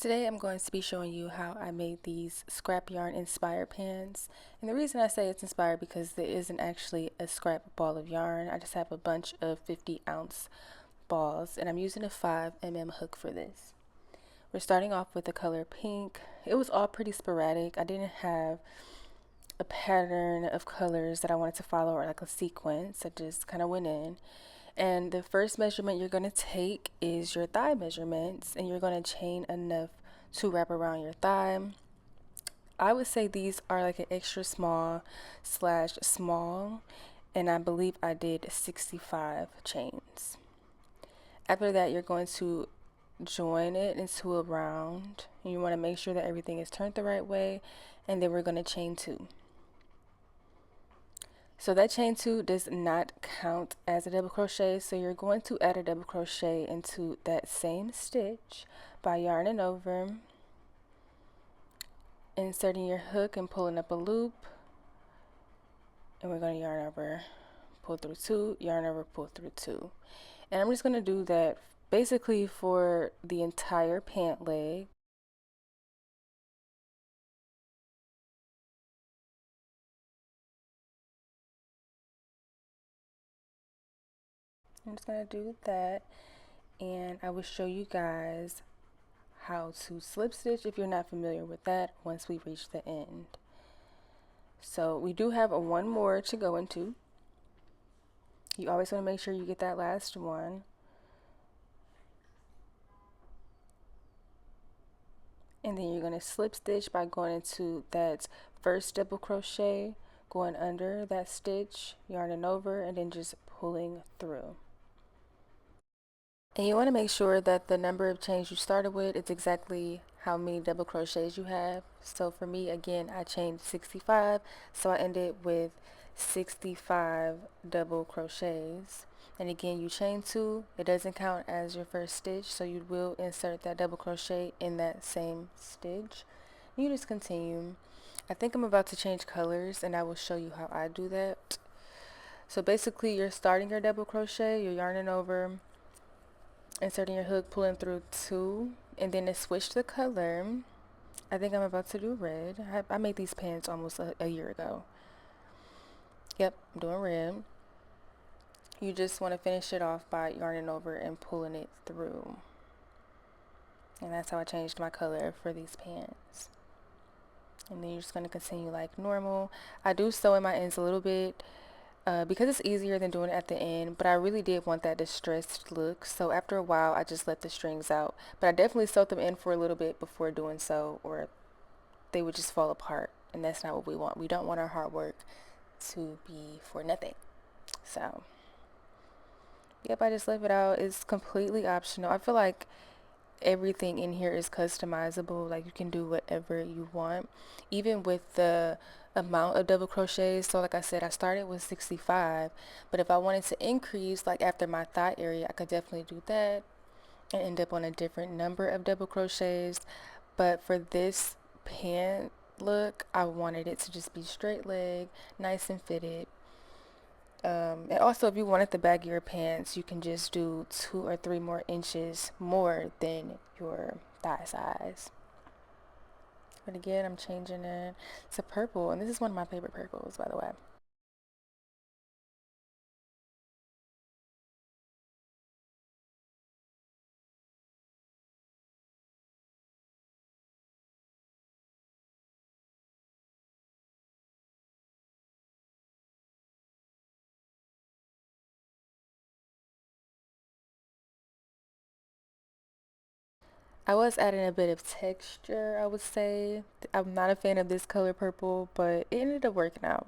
Today I'm going to be showing you how I made these scrap yarn inspired pants. And the reason I say it's inspired because there isn't actually a scrap ball of yarn. I just have a bunch of 50-ounce balls and I'm using a 5mm hook for this. We're starting off with the color pink. It was all pretty sporadic. I didn't have a pattern of colors that I wanted to follow or like a sequence. I just kind of went in. And the first measurement you're going to take is your thigh measurements, and you're going to chain enough to wrap around your thigh. I would say these are like an extra small slash small, and I believe I did 65 chains. After that, you're going to join it into a round. And you want to make sure that everything is turned the right way, and then we're going to chain two. So that chain two does not count as a double crochet, so you're going to add a double crochet into that same stitch by yarning over, inserting your hook and pulling up a loop, and we're going to yarn over, pull through two, yarn over, pull through two. And I'm just going to do that basically for the entire pant leg. I'm just going to do that, and I will show you guys how to slip stitch if you're not familiar with that once we reach the end. So we do have one more to go into. You always want to make sure you get that last one. And then you're going to slip stitch by going into that first double crochet, going under that stitch, yarning over, and then just pulling through. And you want to make sure that the number of chains you started with is exactly how many double crochets you have. So for me, again, I chained 65, so I ended with 65 double crochets. And again, you chain two, it doesn't count as your first stitch, so you will insert that double crochet in that same stitch. You just continue. I think I'm about to change colors, and I will show you how I do that. So basically, you're starting your double crochet, you're yarning over, inserting your hook, pulling through two, and then to switch the color, I think I'm about to do red. I made these pants almost a year ago. Yep, I'm doing red. You just want to finish it off by yarning over and pulling it through. And that's how I changed my color for these pants. And then you're just going to continue like normal. I do sew in my ends a little bit because it's easier than doing it at the end, but I really did want that distressed look, so after a while I just let the strings out. But I definitely sewed them in for a little bit before doing so, or they would just fall apart, and that's not what we want. We don't want our hard work to be for nothing. So yep, I just left it out. It's completely optional. I feel like everything in here is customizable. Like, you can do whatever you want, even with the amount of double crochets. So like I said, I started with 65, but if I wanted to increase, like after my thigh area, I could definitely do that and end up on a different number of double crochets. But for this pant look, I wanted it to just be straight leg, nice and fitted. And also, if you wanted the baggier pants, you can just do 2 or 3 more inches more than your thigh size. But again, I'm changing it to purple, and this is one of my favorite purples, by the way. I was adding a bit of texture, I would say. I'm not a fan of this color purple, but it ended up working out.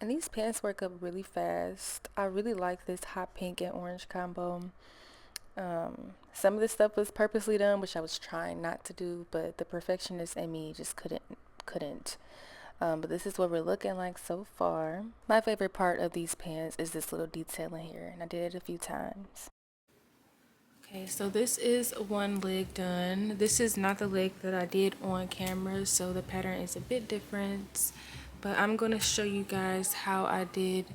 And these pants work up really fast. I really like this hot pink and orange combo. Some of this stuff was purposely done, which I was trying not to do, but the perfectionist in me just couldn't. But this is what we're looking like so far. My favorite part of these pants is this little detail in here, and I did it a few times. Okay, so this is one leg done. This is not the leg that I did on camera, so the pattern is a bit different. But I'm gonna show you guys how I did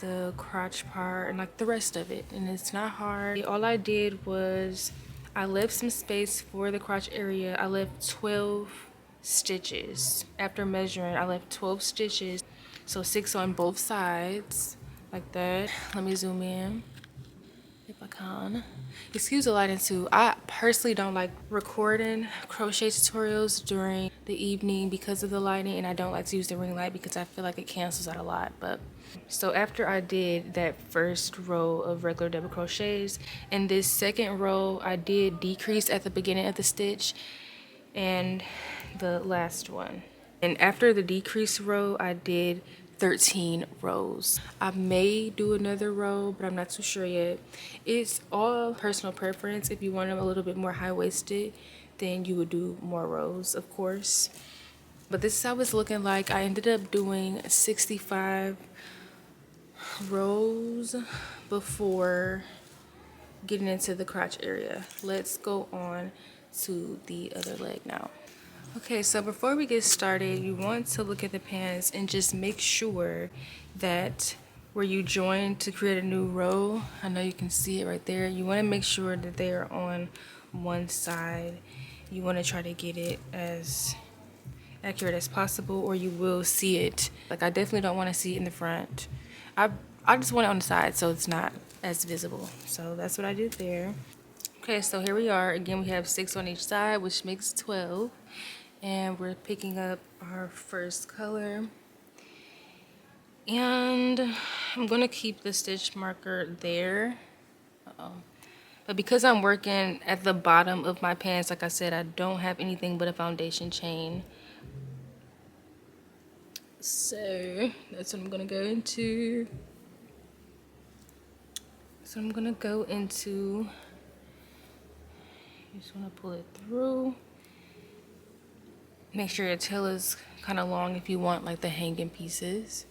the crotch part and like the rest of it. And it's not hard. All I did was I left some space for the crotch area. I left 12 stitches. After measuring, I left 12 stitches. So 6 on both sides, like that. Let me zoom in if I can. Excuse the lighting too. I personally don't like recording crochet tutorials during the evening because of the lighting, and I don't like to use the ring light because I feel like it cancels out a lot. But so after I did that first row of regular double crochets, in this second row I did decrease at the beginning of the stitch and the last one. And after the decrease row, I did 13 rows. I may do another row, but I'm not too sure yet. It's all personal preference. If you want them a little bit more high-waisted, then you would do more rows, of course. But this is how it's looking like. I ended up doing 65 rows before getting into the crotch area. Let's go on to the other leg now. Okay, so before we get started, you want to look at the pants and just make sure that where you join to create a new row, I know you can see it right there, you want to make sure that they are on one side. You want to try to get it as accurate as possible or you will see it. Like I definitely don't want to see it in the front. I just want it on the side so it's not as visible. So that's what I did there. Okay, so here we are. Again, we have 6 on each side, which makes 12. And we're picking up our first color. And I'm going to keep the stitch marker there. But because I'm working at the bottom of my pants, like I said, I don't have anything but a foundation chain. So that's what I'm going to go into. So I'm going to go into, you just want to pull it through. Make sure your tail is kind of long if you want like the hanging pieces.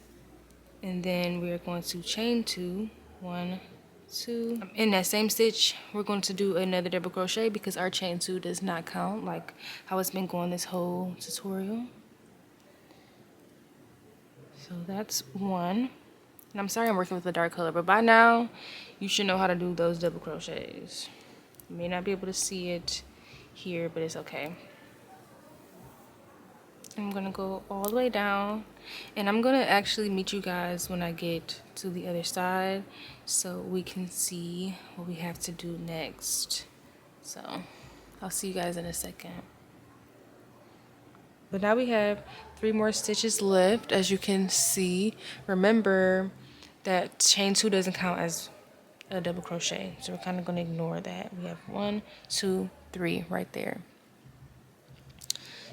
And then we're going to chain 2, 1, 2. In that same stitch, we're going to do another double crochet because our chain 2 does not count like how it's been going this whole tutorial. So that's 1. And I'm sorry I'm working with a dark color, but by now you should know how to do those double crochets. You may not be able to see it here, but it's okay. I'm gonna go all the way down and I'm gonna actually meet you guys when I get to the other side so we can see what we have to do next. So I'll see you guys in a second. But now we have 3 more stitches left. As you can see, remember that chain 2 doesn't count as a double crochet, so we're kind of going to ignore that. We have 1, 2, 3 right there.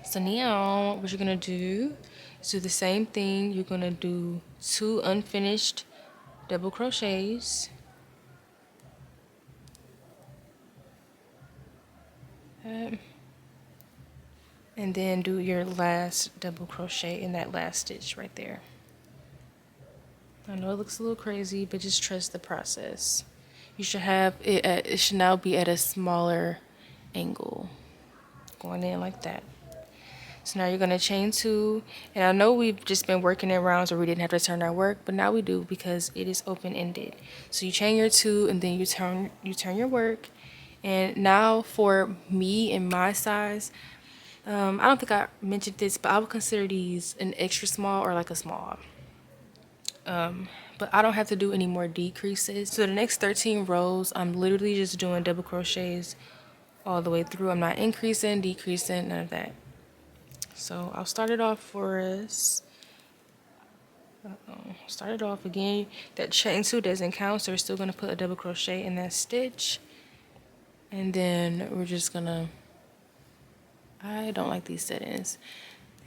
So now what you're going to do is do the same thing. You're going to do 2 unfinished double crochets. And then do your last double crochet in that last stitch right there. I know it looks a little crazy, but just trust the process. You should have it it should now be at a smaller angle, going in like that. So now you're going to chain 2, and I know we've just been working in rounds where we didn't have to turn our work, but now we do because it is open-ended. So you chain your 2 and then you turn your work. And now for me and my size, I don't think I mentioned this, but I would consider these an extra small or like a small. But I don't have to do any more decreases. So the next 13 rows, I'm literally just doing double crochets all the way through. I'm not increasing, decreasing, none of that. So I'll start it off for us. Start it off again. That chain 2 doesn't count, so we're still going to put a double crochet in that stitch. And then we're just going to, I don't like these settings.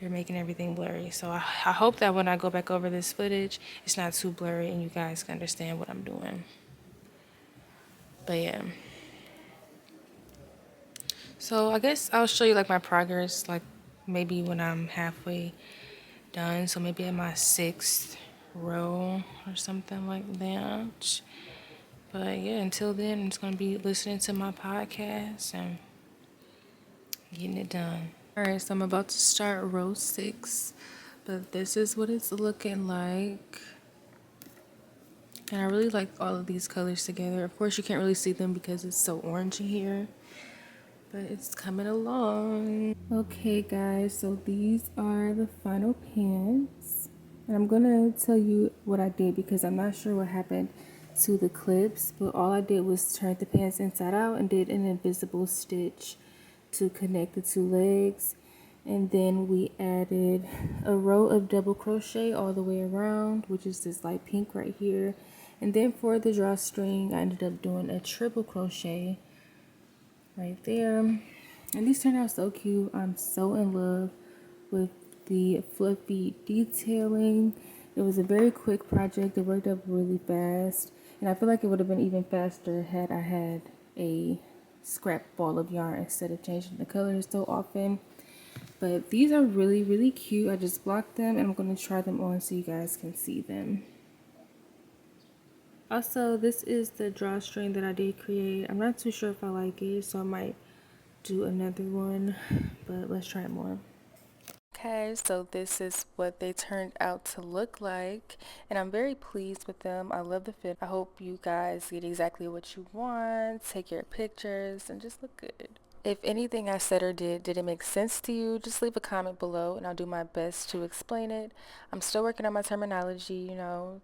They're making everything blurry. So I hope that when I go back over this footage, it's not too blurry and you guys can understand what I'm doing. But yeah. So I guess I'll show you like my progress, like maybe when I'm halfway done. So maybe at my 6th row or something like that. But yeah, until then, I'm just going to be listening to my podcast and getting it done. All right, so I'm about to start row 6, but this is what it's looking like. And I really like all of these colors together. Of course, you can't really see them because it's so orange in here, but it's coming along. Okay, guys, so these are the final pants. And I'm gonna tell you what I did because I'm not sure what happened to the clips, but all I did was turn the pants inside out and did an invisible stitch to connect the two legs. And then we added a row of double crochet all the way around, which is this light pink right here. And then for the drawstring, I ended up doing a triple crochet right there. And these turned out so cute. I'm so in love with the fluffy detailing. It was a very quick project. It worked up really fast. And I feel like it would have been even faster had I had a scrap ball of yarn instead of changing the colors so often. But these are really, really cute. I just blocked them and I'm going to try them on so you guys can see them. Also, this is the drawstring that I did create. I'm not too sure if I like it, so I might do another one, but let's try more. Okay, so this is what they turned out to look like, and I'm very pleased with them. I love the fit. I hope you guys get exactly what you want, take your pictures, and just look good. If anything I said or didn't make sense to you, just leave a comment below and I'll do my best to explain it. I'm still working on my terminology, you know.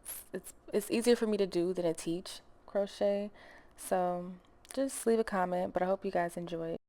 It's easier for me to do than to teach crochet. So just leave a comment, but I hope you guys enjoy it.